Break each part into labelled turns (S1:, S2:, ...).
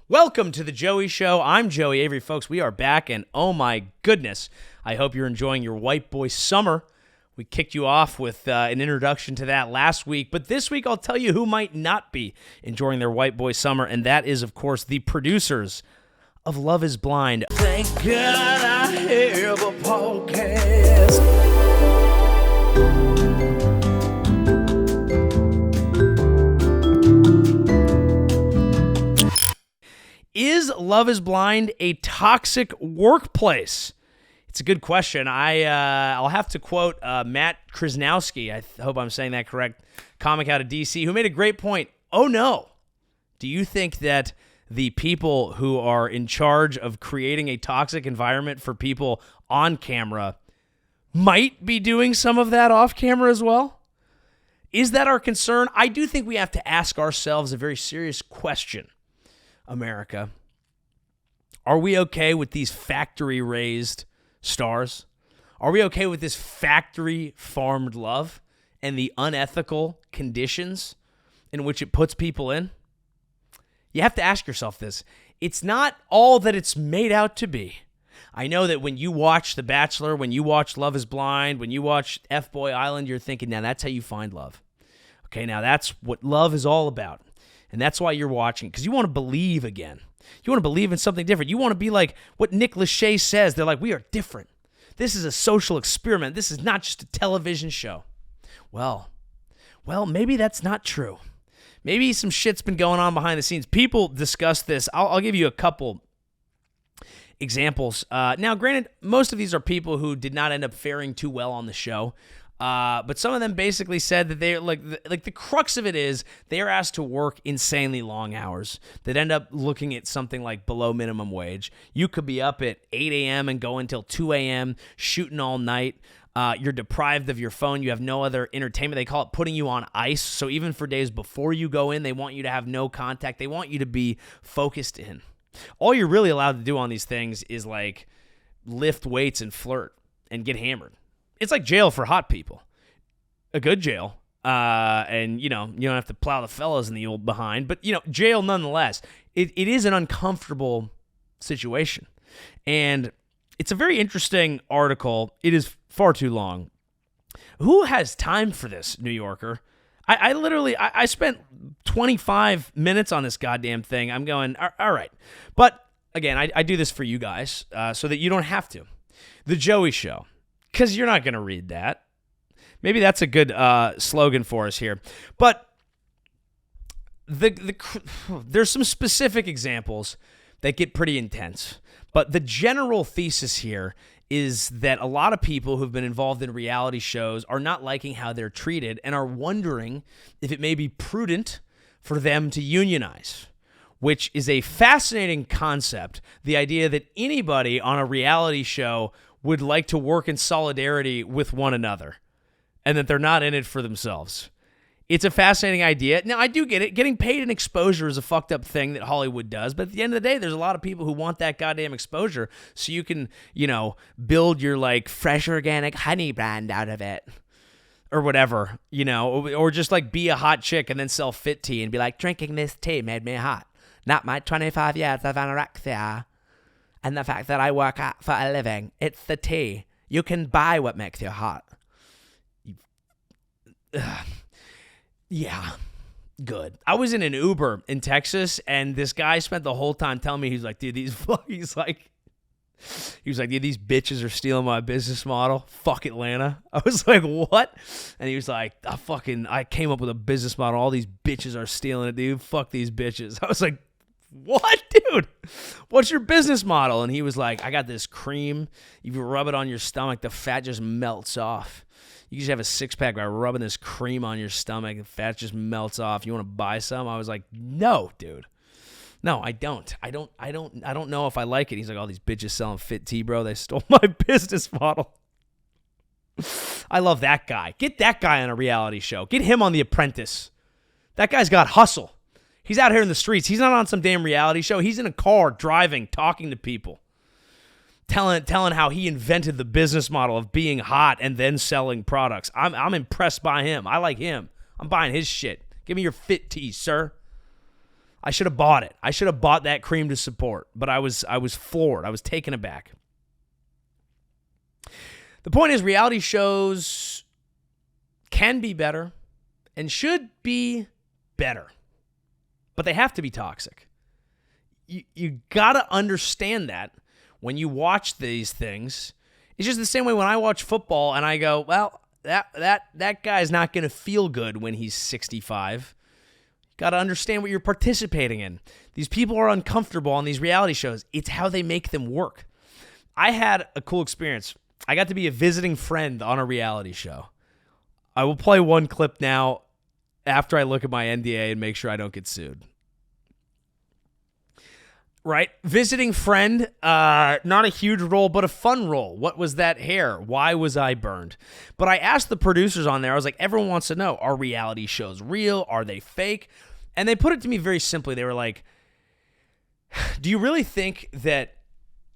S1: Welcome to the Joey Show. I'm Joey Avery, folks. We are back, and oh my goodness, I hope you're enjoying your white boy summer. We kicked you off with an introduction to that last week, but this week I'll tell you who might not be enjoying their white boy summer, and that is, of course, the producers of Love is Blind.
S2: Thank God I have a podcast.
S1: Is Love is Blind a toxic workplace? It's a good question. I'll have to quote Matt Krasnowski, I hope I'm saying that correct, comic out of DC, who made a great point. Oh no. Do you think that the people who are in charge of creating a toxic environment for people on camera might be doing some of that off camera as well? Is that our concern? I do think we have to ask ourselves a very serious question. America, are we okay with these factory-raised stars? Are we okay with this factory-farmed love and the unethical conditions in which it puts people in? You have to ask yourself this. It's not all that it's made out to be. I know that when you watch The Bachelor, when you watch Love is Blind, when you watch F-Boy Island, you're thinking, now that's how you find love. Okay, now that's what love is all about. And that's why you're watching, because you want to believe again. You want to believe in something different. You want to be like what Nick Lachey says. They're like, we are different. This is a social experiment. This is not just a television show. Well, maybe that's not true. Maybe some shit's been going on behind the scenes. People discuss this. I'll give you a couple examples. Now, granted, most of these are people who did not end up faring too well on the show. But some of them basically said that they're like the crux of it is they are asked to work insanely long hours that end up looking at something like below minimum wage. You could be up at 8 a.m. and go until 2 a.m. shooting all night. You're deprived of your phone. You have no other entertainment. They call it putting you on ice. So even for days before you go in, they want you to have no contact. They want you to be focused in. All you're really allowed to do on these things is like lift weights and flirt and get hammered. It's like jail for hot people, a good jail, and, you don't have to plow the fellas in the old behind, but, jail nonetheless. It is an uncomfortable situation, and it's a very interesting article. It is far too long. Who has time for this, New Yorker? I literally spent 25 minutes on this goddamn thing. I'm going, all right. But, again, I do this for you guys so that you don't have to. The Joey Show. Because you're not going to read that. Maybe that's a good slogan for us here. But there's some specific examples that get pretty intense. But the general thesis here is that a lot of people who've been involved in reality shows are not liking how they're treated and are wondering if it may be prudent for them to unionize, which is a fascinating concept. The idea that anybody on a reality show would like to work in solidarity with one another and that they're not in it for themselves. It's a fascinating idea. Now, I do get it. Getting paid in exposure is a fucked up thing that Hollywood does, but at the end of the day, there's a lot of people who want that goddamn exposure so you can, build your, fresh organic honey brand out of it or whatever, or just, be a hot chick and then sell fit tea and be like, drinking this tea made me hot. Not my 25 years of anorexia. And the fact that I work out for a living, it's the tea. You can buy what makes you hot. Yeah, good. I was in an Uber in Texas, and this guy spent the whole time telling me, he's like, dude, these bitches are stealing my business model. Fuck Atlanta. I was like, what? And he was like, I came up with a business model. All these bitches are stealing it, dude. Fuck these bitches. I was like, what, dude? What's your business model? And he was like, I got this cream. If you rub it on your stomach, the fat just melts off. You just have a six-pack by rubbing this cream on your stomach. The fat just melts off. You want to buy some? I was like, no, dude. No, I don't. I don't know if I like it. He's like, all these bitches selling fit tea, bro. They stole my business model. I love that guy. Get that guy on a reality show. Get him on The Apprentice. That guy's got hustle. He's out here in the streets. He's not on some damn reality show. He's in a car driving, talking to people, telling how he invented the business model of being hot and then selling products. I'm impressed by him. I like him. I'm buying his shit. Give me your fit tea, sir. I should have bought it. I should have bought that cream to support, but I was floored. I was taken aback. The point is, reality shows can be better and should be better, but they have to be toxic. You got to understand that when you watch these things. It's just the same way when I watch football and I go, well, that guy's not going to feel good when he's 65. Got to understand what you're participating in. These people are uncomfortable on these reality shows. It's how they make them work. I had a cool experience. I got to be a visiting friend on a reality show. I will play one clip now after I look at my NDA and make sure I don't get sued. Right? Visiting friend, not a huge role, but a fun role. What was that hair? Why was I burned? But I asked the producers on there, I was like, everyone wants to know, are reality shows real? Are they fake? And they put it to me very simply. They were like, do you really think that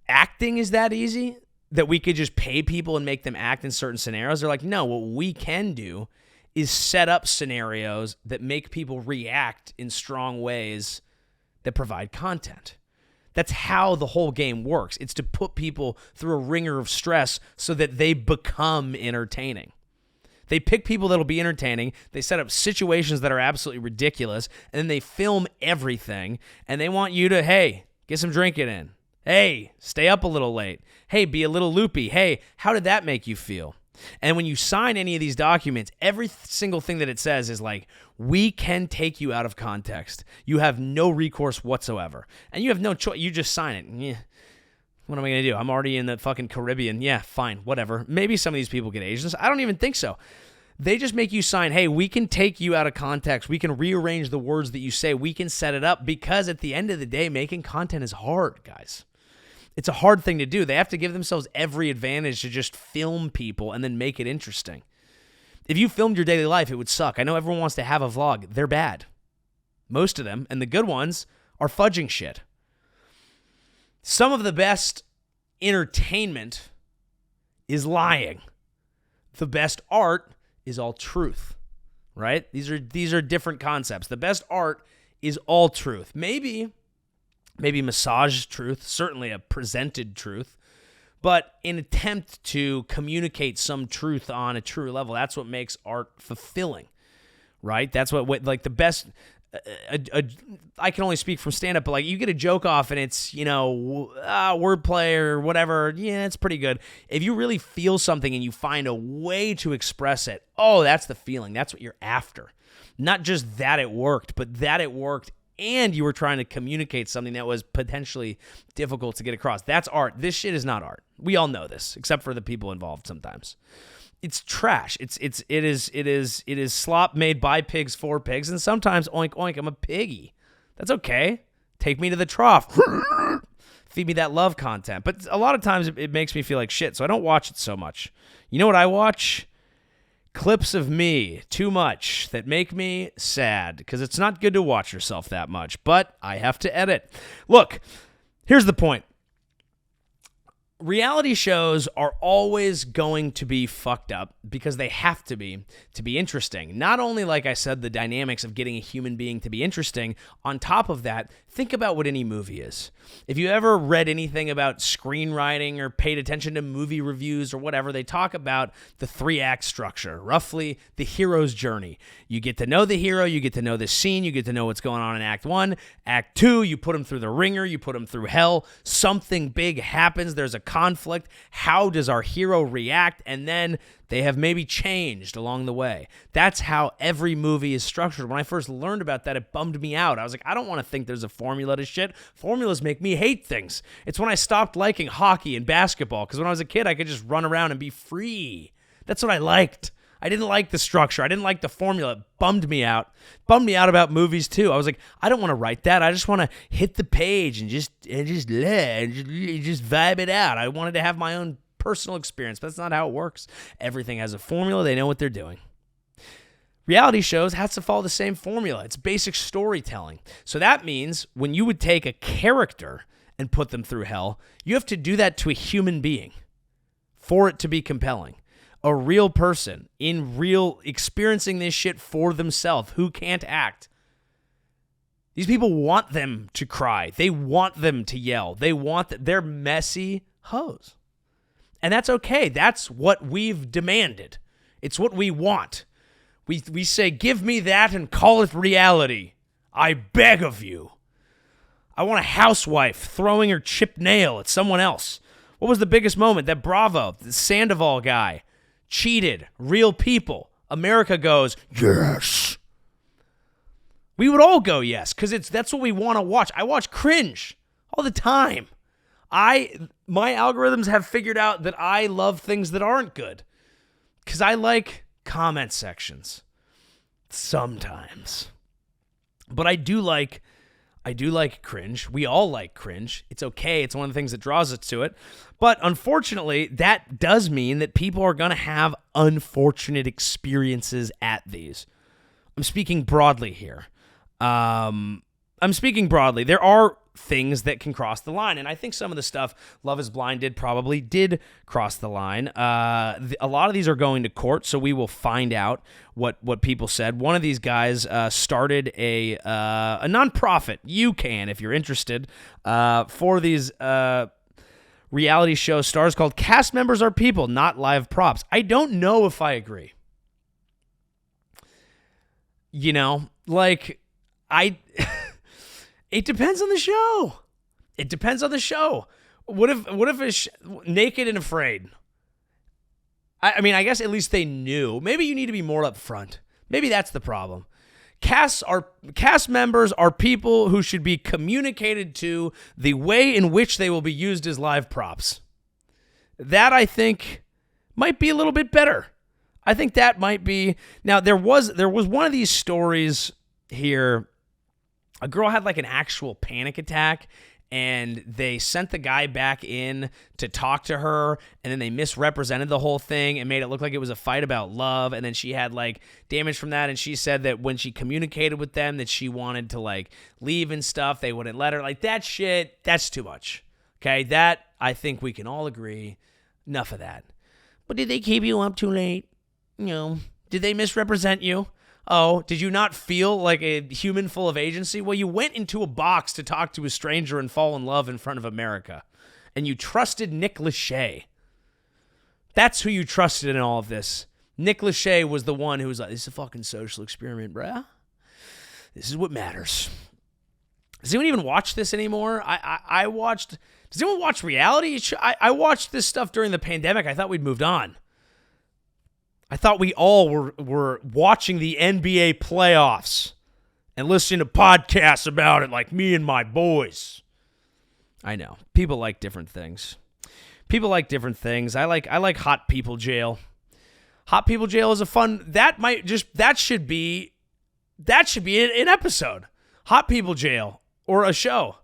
S1: acting is that easy? That we could just pay people and make them act in certain scenarios? They're like, no, what we can do is set up scenarios that make people react in strong ways that provide content. That's how the whole game works. It's to put people through a ringer of stress so that they become entertaining. They pick people that'll be entertaining. They set up situations that are absolutely ridiculous, and then they film everything, and they want you to, hey, get some drinking in. Hey, stay up a little late. Hey, be a little loopy. Hey, how did that make you feel? And when you sign any of these documents, every single thing that it says is like, we can take you out of context. You have no recourse whatsoever. And you have no choice. You just sign it. Yeah. What am I going to do? I'm already in the fucking Caribbean. Yeah, fine, whatever. Maybe some of these people get Asians. I don't even think so. They just make you sign, hey, we can take you out of context. We can rearrange the words that you say. We can set it up, because at the end of the day, making content is hard, guys. It's a hard thing to do. They have to give themselves every advantage to just film people and then make it interesting. If you filmed your daily life, it would suck. I know everyone wants to have a vlog. They're bad. Most of them, and the good ones, are fudging shit. Some of the best entertainment is lying. The best art is all truth, right? These are different concepts. The best art is all truth. Maybe massaged truth, certainly a presented truth, but an attempt to communicate some truth on a true level. That's what makes art fulfilling, right? That's what like the best. I can only speak from stand-up, but like you get a joke off and it's, wordplay or whatever, yeah, it's pretty good. If you really feel something and you find a way to express it, oh, that's the feeling. That's what you're after. Not just that it worked, but that it worked and you were trying to communicate something that was potentially difficult to get across. That's art. This shit is not art. We all know this, except for the people involved sometimes. It's trash. It is slop made by pigs for pigs, and sometimes oink oink, I'm a piggy. That's okay. Take me to the trough. Feed me that love content. But a lot of times it makes me feel like shit, so I don't watch it so much. You know what I watch? Clips of me, too much, that make me sad, because it's not good to watch yourself that much, but I have to edit. Look, here's the point. Reality shows are always going to be fucked up because they have to be interesting. Not only, like I said, the dynamics of getting a human being to be interesting, on top of that, think about what any movie is. If you ever read anything about screenwriting or paid attention to movie reviews or whatever, they talk about the 3-act structure, roughly the hero's journey. You get to know the hero, you get to know the scene, you get to know what's going on in Act 1. Act 2, you put him through the ringer, you put him through hell, something big happens, there's a conflict. How does our hero react? And then they have maybe changed along the way. That's how every movie is structured. When I first learned about that, it bummed me out. I was like, I don't want to think there's a formula to shit. Formulas make me hate things. It's when I stopped liking hockey and basketball, because when I was a kid, I could just run around and be free. That's what I liked. I didn't like the structure. I didn't like the formula. It bummed me out. Bummed me out about movies too. I was like, I don't want to write that. I just want to hit the page and just vibe it out. I wanted to have my own personal experience, but that's not how it works. Everything has a formula. They know what they're doing. Reality shows has to follow the same formula. It's basic storytelling. So that means when you would take a character and put them through hell, you have to do that to a human being for it to be compelling. A real person in real experiencing this shit for themselves who can't act. These people want them to cry. They want them to yell. They're messy hoes. And that's okay. That's what we've demanded. It's what we want. We say, give me that and call it reality. I beg of you. I want a housewife throwing her chipped nail at someone else. What was the biggest moment? That Bravo, the Sandoval guy, cheated. Real people. America goes, yes. We would all go yes, because that's what we want to watch. I watch cringe all the time. My algorithms have figured out that I love things that aren't good, because I like comment sections sometimes. But I do like cringe. We all like cringe. It's okay. It's one of the things that draws us to it. But unfortunately, that does mean that people are going to have unfortunate experiences at these. I'm speaking broadly here. There are things that can cross the line, and I think some of the stuff Love is Blind did cross the line. A lot of these are going to court, so we will find out what people said. One of these guys started a nonprofit. You can, if you're interested, for these reality show stars called Cast Members Are People, Not Live Props. I don't know if I agree. You know, like, it depends on the show. It depends on the show. What if it's Naked and Afraid? I mean, I guess at least they knew. Maybe you need to be more upfront. Maybe that's the problem. Cast members are people who should be communicated to the way in which they will be used as live props. That, I think, might be a little bit better. I think that might be. Now, there was one of these stories here. A girl had like an actual panic attack, and they sent the guy back in to talk to her, and then they misrepresented the whole thing and made it look like it was a fight about love, and then she had like damage from that, and she said that when she communicated with them that she wanted to like leave and stuff, they wouldn't let her. Like, that shit, that's too much. Okay, that, I think we can all agree, enough of that. But did they keep you up too late? You know, did they misrepresent you? Oh, did you not feel like a human full of agency? Well, you went into a box to talk to a stranger and fall in love in front of America. And you trusted Nick Lachey. That's who you trusted in all of this. Nick Lachey was the one who was like, this is a fucking social experiment, bruh. This is what matters. Does anyone even watch this anymore? I watched... Does anyone watch reality? I watched this stuff during the pandemic. I thought we'd moved on. I thought we all were watching the NBA playoffs and listening to podcasts about it like me and my boys. I know. People like different things. I like Hot People Jail. Hot People Jail is a fun... That should be an episode. Hot People Jail, or a show.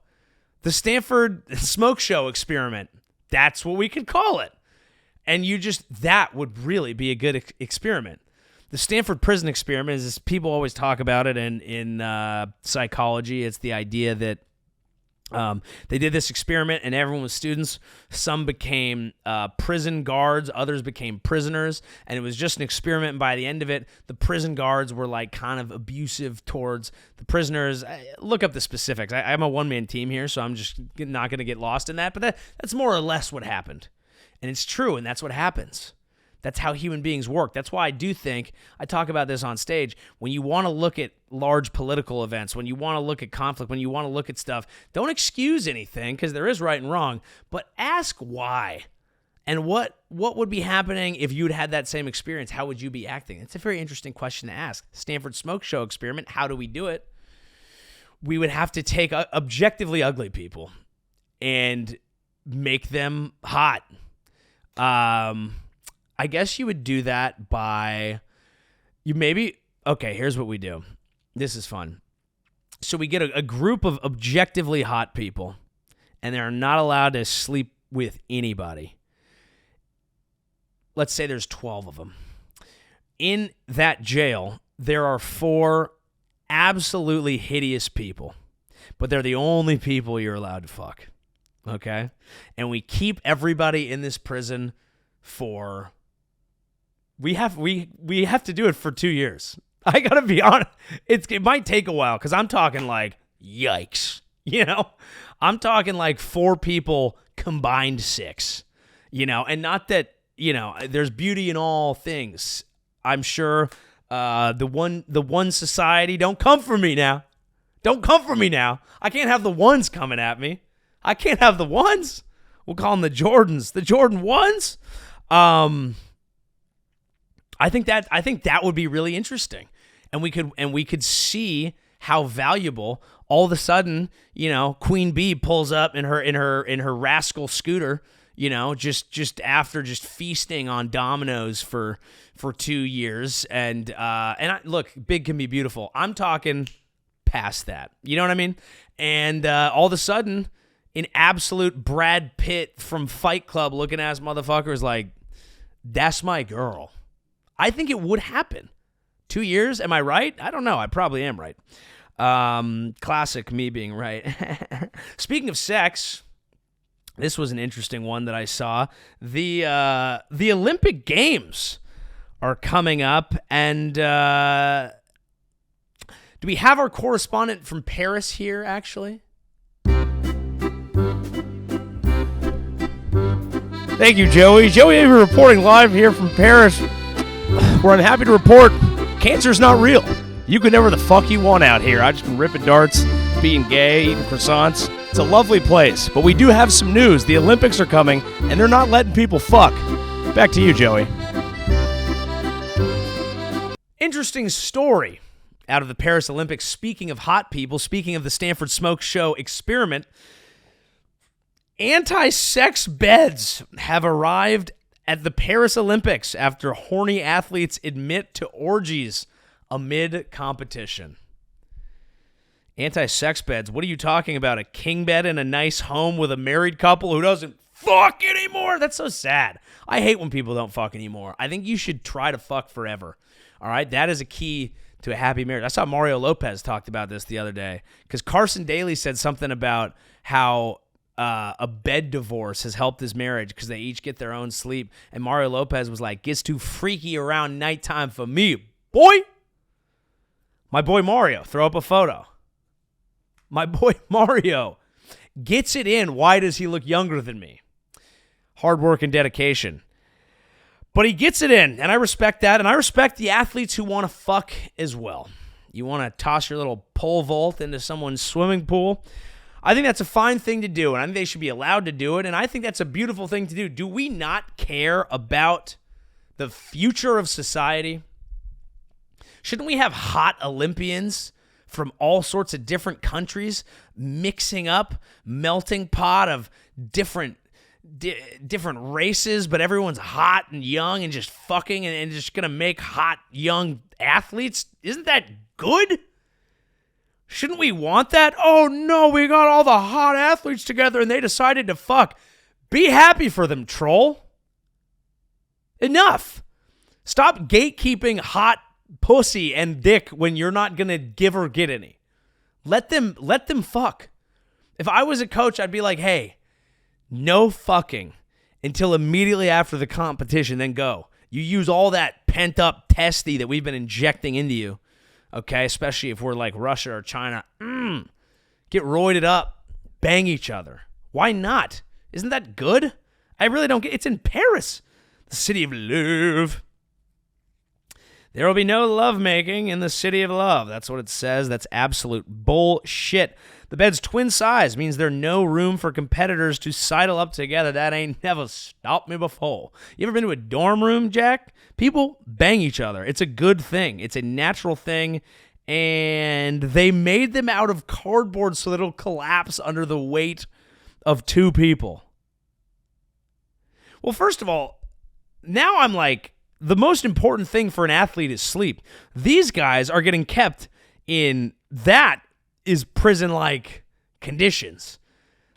S1: The Stanford Smoke Show Experiment. That's what we could call it. And that would really be a good experiment. The Stanford Prison Experiment is, people always talk about it in psychology. It's the idea that they did this experiment and everyone was students. Some became prison guards, others became prisoners, and it was just an experiment. And by the end of it, the prison guards were like kind of abusive towards the prisoners. Look up the specifics. I'm a one-man team here, so I'm just not going to get lost in that. But that's more or less what happened. And it's true, and that's what happens. That's how human beings work. That's why I do think, I talk about this on stage, when you want to look at large political events, when you want to look at conflict, when you want to look at stuff, don't excuse anything, because there is right and wrong, but ask why. And what would be happening if you'd had that same experience? How would you be acting? It's a very interesting question to ask. Stanford Smoke Show Experiment, how do we do it? We would have to take objectively ugly people and make them hot. I guess you would do that by, here's what we do. This is fun. So we get a group of objectively hot people, and they're not allowed to sleep with anybody. Let's say there's 12 of them. In that jail, there are 4 absolutely hideous people, but they're the only people you're allowed to fuck. Okay? And we keep everybody in this prison for... We have to do it for 2 years. I gotta be honest. It might take a while, because I'm talking like Yikes. I'm talking like 4 people combined 6, and not that, there's beauty in all things. I'm sure the one society, don't come for me now. Don't come for me now. I can't have the ones coming at me. I can't have the ones. We'll call them the Jordans. The Jordan ones. I think that would be really interesting. And we could see how valuable all of a sudden, Queen Bee pulls up in her rascal scooter, just after just feasting on dominoes for 2 years. And look, big can be beautiful. I'm talking past that. You know what I mean? And all of a sudden, an absolute Brad Pitt from Fight Club looking ass motherfucker is like, that's my girl. I think it would happen. 2 years? Am I right? I don't know. I probably am right. Classic me being right. Speaking of sex, this was an interesting one that I saw. The Olympic Games are coming up, and do we have our correspondent from Paris here, actually?
S3: Thank you, Joey. Joey Avery reporting live here from Paris, where I'm happy to report cancer's not real. You can never the fuck you want out here. I've just been ripping darts, being gay, eating croissants. It's a lovely place, but we do have some news. The Olympics are coming, and they're not letting people fuck. Back to you, Joey.
S1: Interesting story out of the Paris Olympics. Speaking of hot people, speaking of the Stanford Smoke Show experiment, anti-sex beds have arrived at the Paris Olympics after horny athletes admit to orgies amid competition. Anti-sex beds? What are you talking about? A king bed in a nice home with a married couple who doesn't fuck anymore? That's so sad. I hate when people don't fuck anymore. I think you should try to fuck forever. All right? That is a key to a happy marriage. I saw Mario Lopez talked about this the other day because Carson Daly said something about how a bed divorce has helped his marriage because they each get their own sleep. And Mario Lopez was like, gets too freaky around nighttime for me, boy. My boy Mario, throw up a photo. My boy Mario gets it in. Why does he look younger than me? Hard work and dedication. But he gets it in, and I respect that, and I respect the athletes who want to fuck as well. You want to toss your little pole vault into someone's swimming pool. I think that's a fine thing to do, and I think they should be allowed to do it, and I think that's a beautiful thing to do. Do we not care about the future of society? Shouldn't we have hot Olympians from all sorts of different countries mixing up, melting pot of different races, but everyone's hot and young and just fucking and just going to make hot young athletes? Isn't that good? Shouldn't we want that? Oh no, we got all the hot athletes together and they decided to fuck. Be happy for them, troll. Enough. Stop gatekeeping hot pussy and dick when you're not going to give or get any. Let them fuck. If I was a coach, I'd be like, hey, no fucking until immediately after the competition, then go. You use all that pent-up testy that we've been injecting into you, okay, especially if we're like Russia or China. Get roided up, bang each other. Why not? Isn't that good? I really don't get it. It's in Paris, the city of love. There will be no lovemaking in the city of love. That's what it says. That's absolute bullshit. The bed's twin size means there's no room for competitors to sidle up together. That ain't never stopped me before. You ever been to a dorm room, Jack? People bang each other. It's a good thing. It's a natural thing. And they made them out of cardboard so that it'll collapse under the weight of 2 people. Well, first of all, now I'm like, the most important thing for an athlete is sleep. These guys are getting kept in that is prison-like conditions.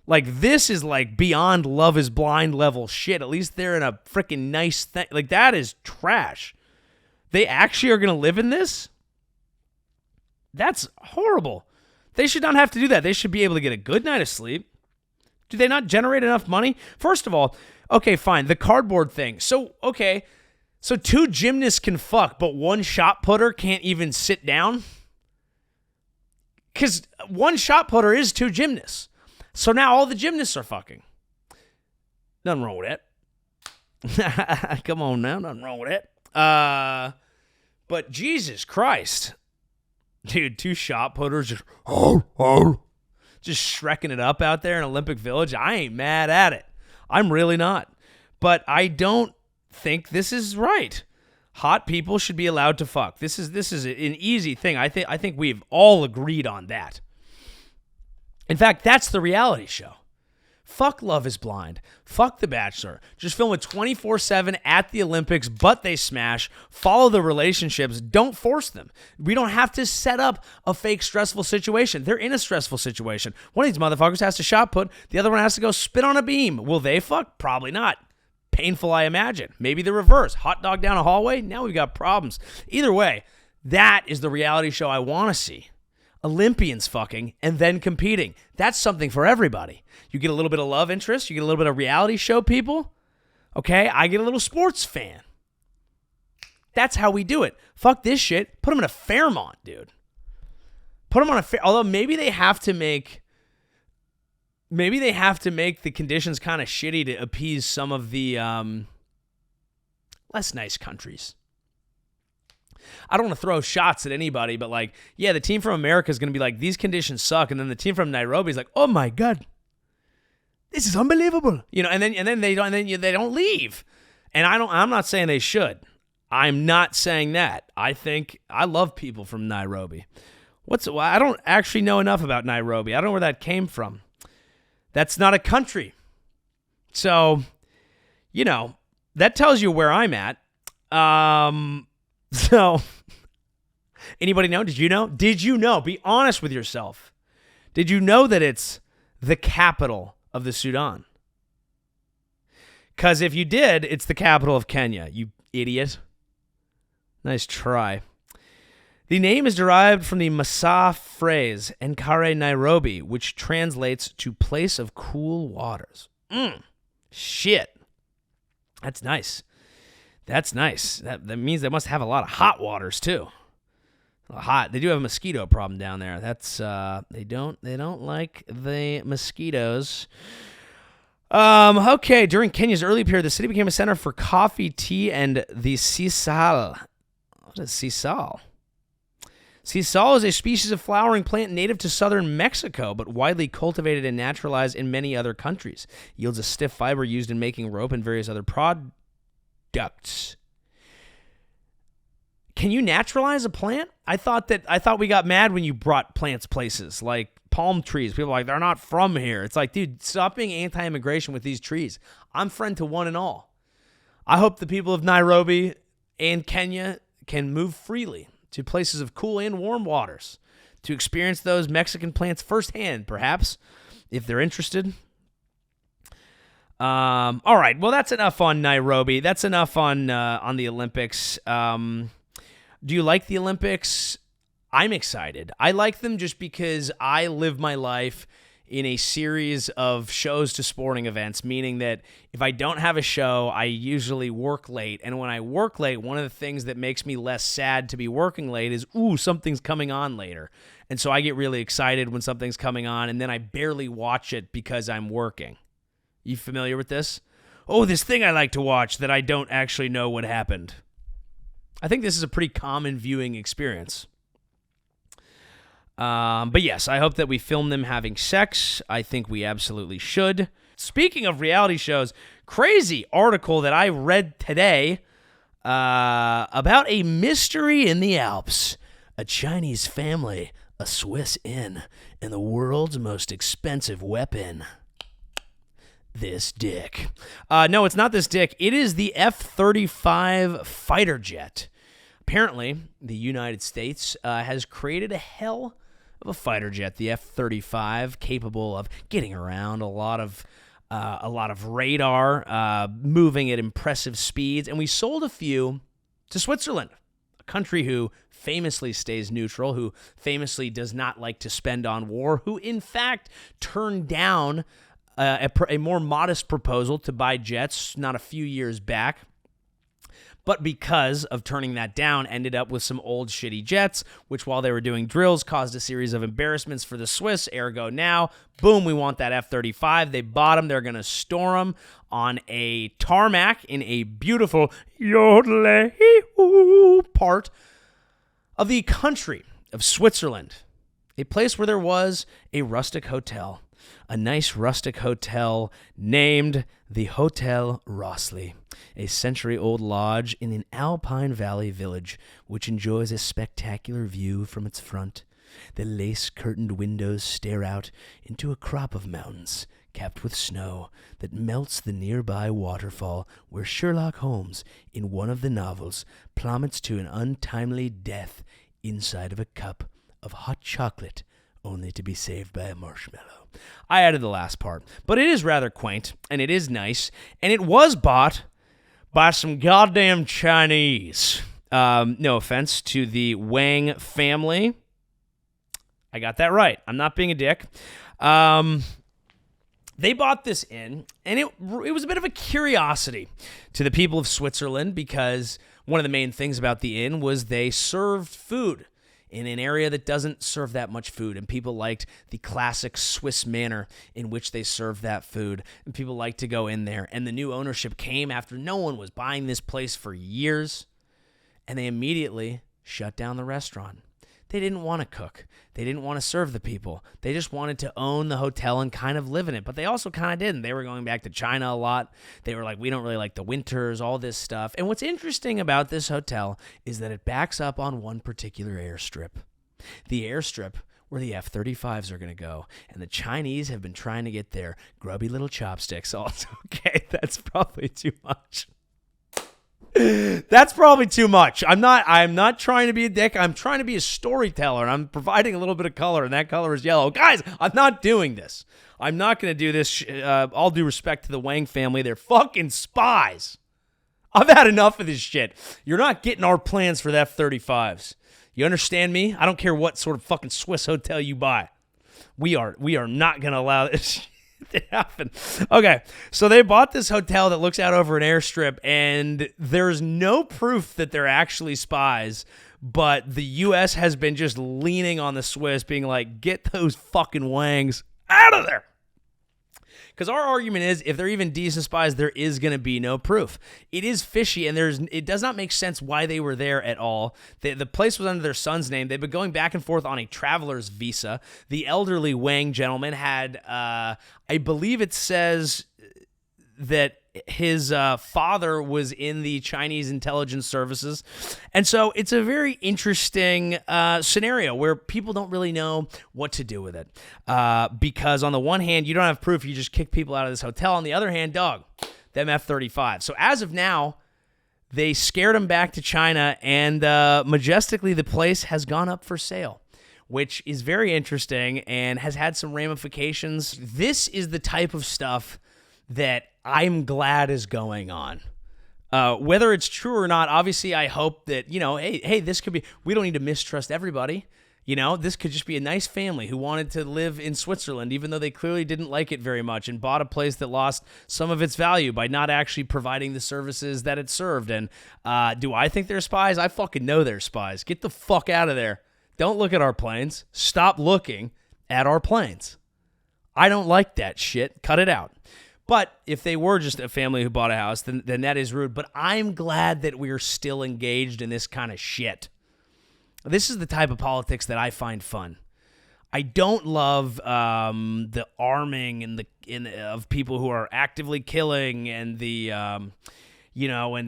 S1: Like, this is like beyond Love is Blind level shit. At least they're in a freaking nice thing. Like, that is trash. They actually are going to live in this? That's horrible. They should not have to do that. They should be able to get a good night of sleep. Do they not generate enough money? First of all, okay, fine, the cardboard thing. So 2 gymnasts can fuck, but 1 shot putter can't even sit down? Because one shot putter is two gymnasts. So now all the gymnasts are fucking. Nothing wrong with that. Come on now, nothing wrong with it. But Jesus Christ. Dude, two shot putters just shrekking it up out there in Olympic Village. I ain't mad at it. I'm really not. But I don't think this is right. Hot people should be allowed to fuck. This is an easy thing. I think we've all agreed on that. In fact, that's the reality show. Fuck Love is Blind. Fuck The Bachelor. Just film it 24/7 at the Olympics, but they smash. Follow the relationships. Don't force them. We don't have to set up a fake stressful situation. They're in a stressful situation. One of these motherfuckers has to shot put. The other one has to go spit on a beam. Will they fuck? Probably not. Painful, I imagine. Maybe the reverse. Hot dog down a hallway. Now we've got problems. Either way, that is the reality show I want to see. Olympians fucking and then competing. That's something for everybody. You get a little bit of love interest. You get a little bit of reality show people. Okay, I get a little sports fan. That's how we do it. Fuck this shit. Put them in a Fairmont, dude. Put them on a although maybe they have to make the conditions kind of shitty to appease some of the less nice countries. I don't want to throw shots at anybody, but like, yeah, the team from America is going to be like, these conditions suck, and then the team from Nairobi is like, oh my god, this is unbelievable, and then they don't leave, and I'm not saying they should. I'm not saying that. I think I love people from Nairobi. I don't actually know enough about Nairobi. I don't know where that came from. That's not a country, so that tells you where I'm at. So, anybody know? Did you know? Be honest with yourself. Did you know that it's the capital of the Sudan? Because if you did, it's the capital of Kenya, you idiot. Nice try. The name is derived from the Maasai phrase, Enkare Nairobi, which translates to place of cool waters. Shit. That's nice. That's nice. That means they must have a lot of hot waters too. Hot. They do have a mosquito problem down there. That's they don't like the mosquitoes. Okay. During Kenya's early period, the city became a center for coffee, tea, and the sisal. What is sisal? Sisal is a species of flowering plant native to southern Mexico, but widely cultivated and naturalized in many other countries. Yields a stiff fiber used in making rope and various other products. Can you naturalize a plant? I thought we got mad when you brought plants places like palm trees. People are like, they're not from here. It's like, dude, stop being anti-immigration with these trees. I'm friend to one and all. I hope the people of Nairobi and Kenya can move freely to places of cool and warm waters to experience those Mexican plants firsthand, perhaps, if they're interested. All right. Well, that's enough on Nairobi. That's enough on the Olympics. Do you like the Olympics? I'm excited. I like them just because I live my life in a series of shows to sporting events, meaning that if I don't have a show, I usually work late. And when I work late, one of the things that makes me less sad to be working late is, something's coming on later. And so I get really excited when something's coming on, and then I barely watch it because I'm working. You familiar with this? This thing I like to watch that I don't actually know what happened. I think this is a pretty common viewing experience. But yes, I hope that we film them having sex. I think we absolutely should. Speaking of reality shows, crazy article that I read today about a mystery in the Alps. A Chinese family, a Swiss inn, and the world's most expensive weapon. This dick. No, it's not this dick. It is the F-35 fighter jet. Apparently, the United States has created a hell of a fighter jet, the F-35, capable of getting around a lot of radar, moving at impressive speeds, and we sold a few to Switzerland, a country who famously stays neutral, who famously does not like to spend on war, who in fact turned down a more modest proposal to buy jets not a few years back. but because of turning that down, ended up with some old shitty jets, which while they were doing drills caused a series of embarrassments for the Swiss. Ergo now, boom, we want that F-35. They bought them. They're going to store them on a tarmac in a beautiful part of the country of Switzerland, a place where there was a rustic hotel, a nice rustic hotel named the Hotel Rossley, a century-old lodge in an Alpine Valley village which enjoys a spectacular view from its front. The lace-curtained windows stare out into a crop of mountains capped with snow that melts the nearby waterfall where Sherlock Holmes, in one of the novels, plummets to an untimely death inside of a cup of hot chocolate, only to be saved by a marshmallow. I added the last part, but it is rather quaint, and it is nice, and it was bought by some goddamn Chinese. No offense to the Wang family. I got that right. I'm not being a dick. They bought this inn, and it was a bit of a curiosity to the people of Switzerland because one of the main things about the inn was they served food in an area that doesn't serve that much food, and people liked the classic Swiss manner in which they served that food, and people liked to go in there. And the new ownership came after no one was buying this place for years, and they immediately shut down the restaurant. They didn't want to cook. They didn't want to serve the people. They just wanted to own the hotel and kind of live in it. But they also kind of didn't. They were going back to China a lot. They were like, we don't really like the winters, all this stuff. And what's interesting about this hotel is that it backs up on one particular airstrip. The airstrip where the F-35s are going to go. And the Chinese have been trying to get their grubby little chopsticks also. Okay, that's probably too much. That's probably too much. I'm not trying to be a dick. I'm trying to be a storyteller, and I'm providing a little bit of color, and that color is yellow. Guys, I'm not doing this. I'm not going to do this. All due respect to the Wang family. They're fucking spies. I've had enough of this shit. You're not getting our plans for the F-35s. You understand me? I don't care what sort of fucking Swiss hotel you buy. We are not going to allow this shit to happen. Okay, so they bought this hotel that looks out over an airstrip, and there's no proof that they're actually spies, but the U.S. has been just leaning on the Swiss, being like, get those fucking Wangs out of there. Because our argument is, if they're even decent spies, there is going to be no proof. It is fishy, and it does not make sense why they were there at all. The place was under their son's name. They've been going back and forth on a traveler's visa. The elderly Wang gentleman had, I believe it says that his father was in the Chinese intelligence services. And so it's a very interesting scenario where people don't really know what to do with it. Because on the one hand, you don't have proof. You just kick people out of this hotel. On the other hand, dog, them F-35. So as of now, they scared them back to China, and majestically, the place has gone up for sale, which is very interesting and has had some ramifications. This is the type of stuff that I'm glad is going on. Whether it's true or not, obviously I hope that, hey, this could be, we don't need to mistrust everybody. This could just be a nice family who wanted to live in Switzerland, even though they clearly didn't like it very much, and bought a place that lost some of its value by not actually providing the services that it served. And do I think they're spies? I fucking know they're spies. Get the fuck out of there. Don't look at our planes. Stop looking at our planes. I don't like that shit. Cut it out. But if they were just a family who bought a house, then that is rude. But I'm glad that we're still engaged in this kind of shit. This is the type of politics that I find fun. I don't love the arming and of people who are actively killing and the and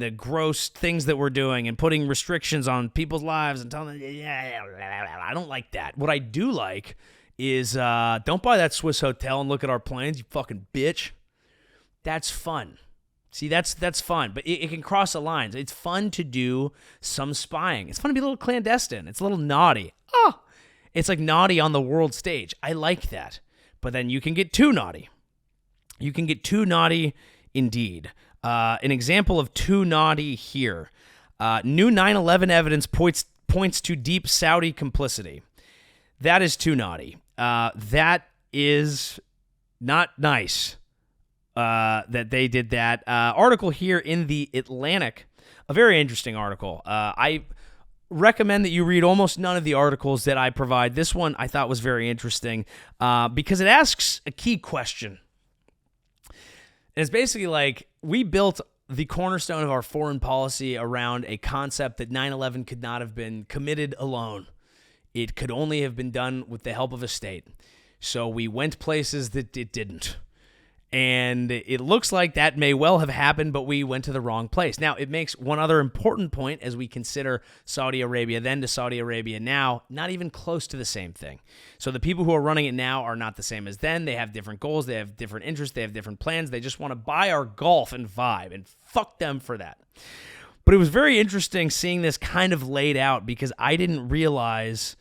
S1: the gross things that we're doing and putting restrictions on people's lives and telling them, I don't like that. What I do like is don't buy that Swiss hotel and look at our planes, you fucking bitch. That's fun. See, that's fun, but it can cross the lines. It's fun to do some spying. It's fun to be a little clandestine. It's a little naughty. Oh, it's like naughty on the world stage. I like that. But then you can get too naughty. You can get too naughty indeed. An example of too naughty here. New 9/11 evidence points to deep Saudi complicity. That is too naughty. That is not nice. That they did that. Article here in the Atlantic A very interesting article. I recommend that you read almost none of the articles that I provide. This one I thought was very interesting because it asks a key question. And it's basically like, we built the cornerstone of our foreign policy around a concept that 9/11 could not have been committed alone. It could only have been done with the help of a state. So we went places that it didn't. And it looks like that may well have happened, but we went to the wrong place. Now, it makes one other important point as we consider Saudi Arabia then to Saudi Arabia now, not even close to the same thing. So the people who are running it now are not the same as then. They have different goals. They have different interests. They have different plans. They just want to buy our golf and vibe, and fuck them for that. But it was very interesting seeing this kind of laid out because I didn't realize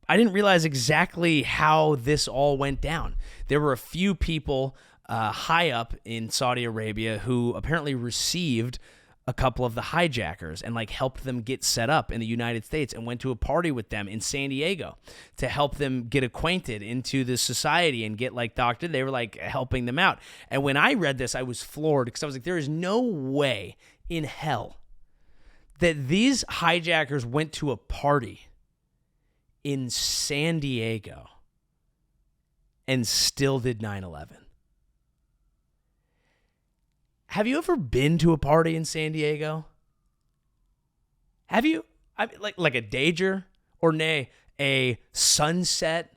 S1: exactly how this all went down. There were a few people high up in Saudi Arabia who apparently received a couple of the hijackers and like helped them get set up in the United States and went to a party with them in San Diego to help them get acquainted into the society and get like doctored. They were like helping them out. And when I read this, I was floored because I was like, there is no way in hell that these hijackers went to a party in San Diego and still did 9/11. Have you ever been to a party in San Diego? Have you? Like a danger or nay, a sunset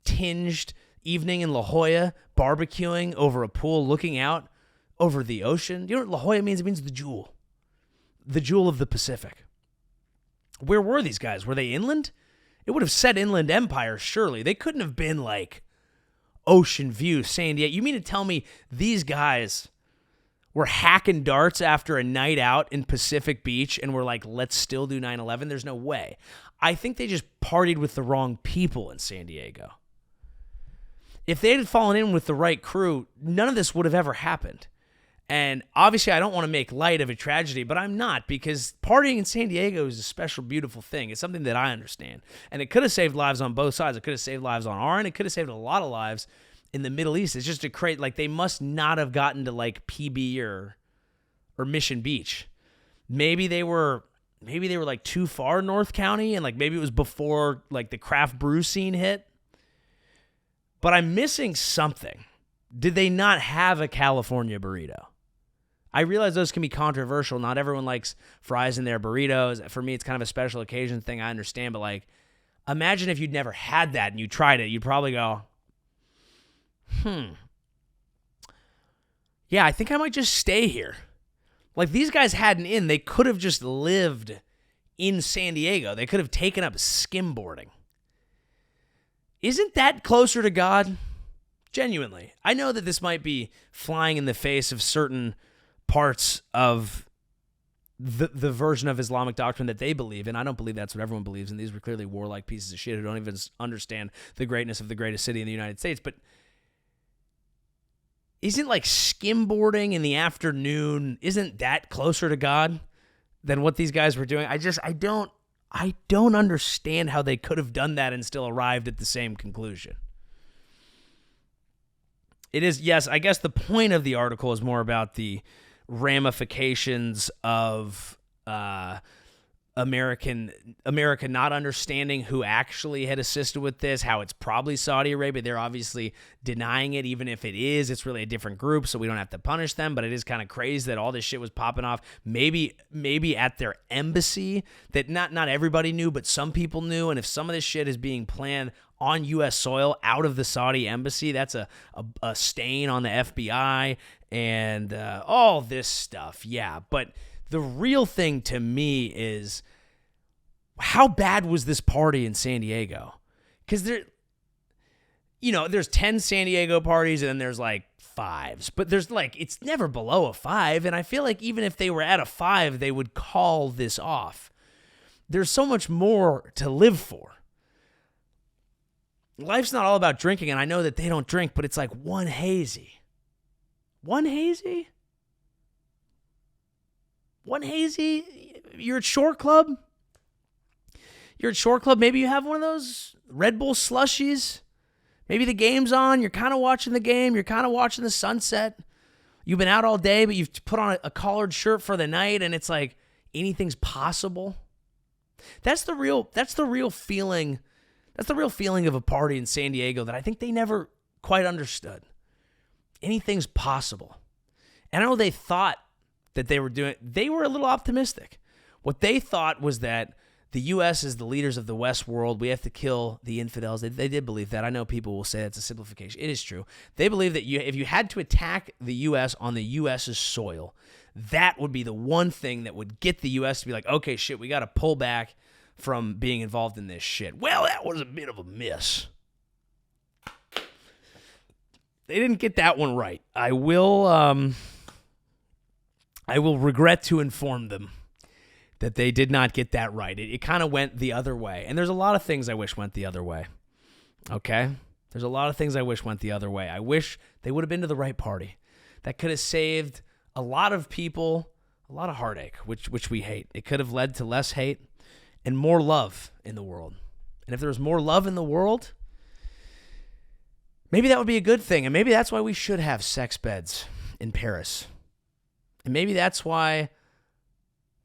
S1: tinged evening in La Jolla, barbecuing over a pool, looking out over the ocean. You know what La Jolla means? It means the jewel of the Pacific. Where were these guys? Were they inland? It would have said Inland Empire, surely. They couldn't have been like Ocean View, San Diego. You mean to tell me these guys were hacking darts after a night out in Pacific Beach and were like, let's still do 9/11? There's no way. I think they just partied with the wrong people in San Diego. If they had fallen in with the right crew, none of this would have ever happened. And obviously, I don't want to make light of a tragedy, but I'm not, because partying in San Diego is a special, beautiful thing. It's something that I understand. And it could have saved lives on both sides. It could have saved lives on our end. It could have saved a lot of lives in the Middle East. It's just a crate. Like, they must not have gotten to, like, PB or Mission Beach. Maybe they were like too far North County, and like maybe it was before like the craft brew scene hit. But I'm missing something. Did they not have a California burrito? I realize those can be controversial. Not everyone likes fries in their burritos. For me, it's kind of a special occasion thing. I understand. But like, imagine if you'd never had that and you tried it. You'd probably go, yeah, I think I might just stay here. Like, these guys had an inn. They could have just lived in San Diego. They could have taken up skimboarding. Isn't that closer to God? Genuinely. I know that this might be flying in the face of certain parts of the version of Islamic doctrine that they believe in. I don't believe that's what everyone believes in. These were clearly warlike pieces of shit who don't even understand the greatness of the greatest city in the United States. But isn't like skimboarding in the afternoon, isn't that closer to God than what these guys were doing? I don't understand how they could have done that and still arrived at the same conclusion. It is, yes, I guess the point of the article is more about the ramifications of America not understanding who actually had assisted with this, how it's probably Saudi Arabia. They're obviously denying it. Even if it is, it's really a different group, so we don't have to punish them. But it is kind of crazy that all this shit was popping off. Maybe at their embassy that not everybody knew, but some people knew. And if some of this shit is being planned on U.S. soil out of the Saudi embassy, that's a stain on the FBI and all this stuff. Yeah, but the real thing to me is, how bad was this party in San Diego? Because there's 10 San Diego parties and then there's like 5s, but there's like, it's never below a 5. And I feel like even if they were at a 5, they would call this off. There's so much more to live for. Life's not all about drinking, and I know that they don't drink, but it's like one hazy. One hazy? One hazy? You're at Shore Club? Maybe you have one of those Red Bull slushies. Maybe the game's on. You're kind of watching the game. You're kind of watching the sunset. You've been out all day, but you've put on a collared shirt for the night, and it's like anything's possible. That's the real feeling. That's the real feeling of a party in San Diego that I think they never quite understood. Anything's possible. And I know they thought that they were a little optimistic. What they thought was that the U.S. is the leaders of the West world. We have to kill the infidels. They did believe that. I know people will say that's a simplification. It is true. They believe that if you had to attack the U.S. on the U.S.'s soil, that would be the one thing that would get the U.S. to be like, okay, shit, we got to pull back from being involved in this shit. Well, that was a bit of a miss. They didn't get that one right. I will regret to inform them that they did not get that right. It kind of went the other way. And there's a lot of things I wish went the other way. Okay? There's a lot of things I wish went the other way. I wish they would have been to the right party. That could have saved a lot of people a lot of heartache, which we hate. It could have led to less hate and more love in the world. And if there was more love in the world, maybe that would be a good thing. And maybe that's why we should have sex beds in Paris. And maybe that's why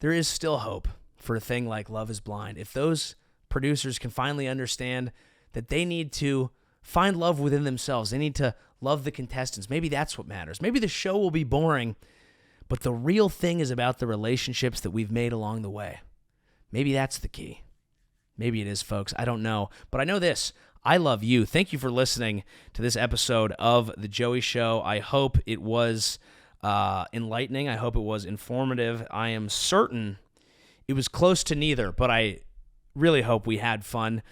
S1: there is still hope for a thing like Love is Blind. If those producers can finally understand that they need to find love within themselves, they need to love the contestants, maybe that's what matters. Maybe the show will be boring, but the real thing is about the relationships that we've made along the way. Maybe that's the key. Maybe it is, folks. I don't know. But I know this. I love you. Thank you for listening to this episode of The Joey Show. I hope it was enlightening. I hope it was informative. I am certain it was close to neither, but I really hope we had fun.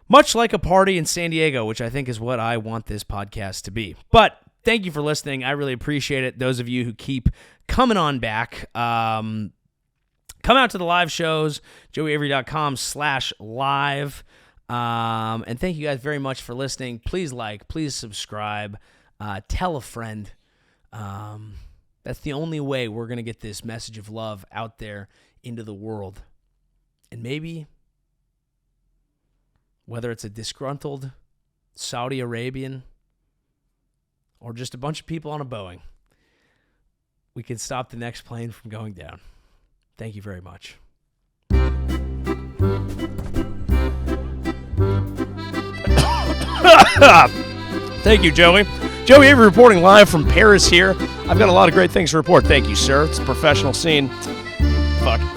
S1: Much like a party in San Diego, which I think is what I want this podcast to be. But thank you for listening. I really appreciate it. Those of you who keep coming on back, come out to the live shows, joeyavery.com/live. And thank you guys very much for listening. Please like, please subscribe, tell a friend. That's the only way we're going to get this message of love out there into the world. And maybe, whether it's a disgruntled Saudi Arabian or just a bunch of people on a Boeing, we can stop the next plane from going down. Thank you very much.
S3: Thank you, Joey. Joey Avery reporting live from Paris here. I've got a lot of great things to report. Thank you, sir. It's a professional scene. Fuck.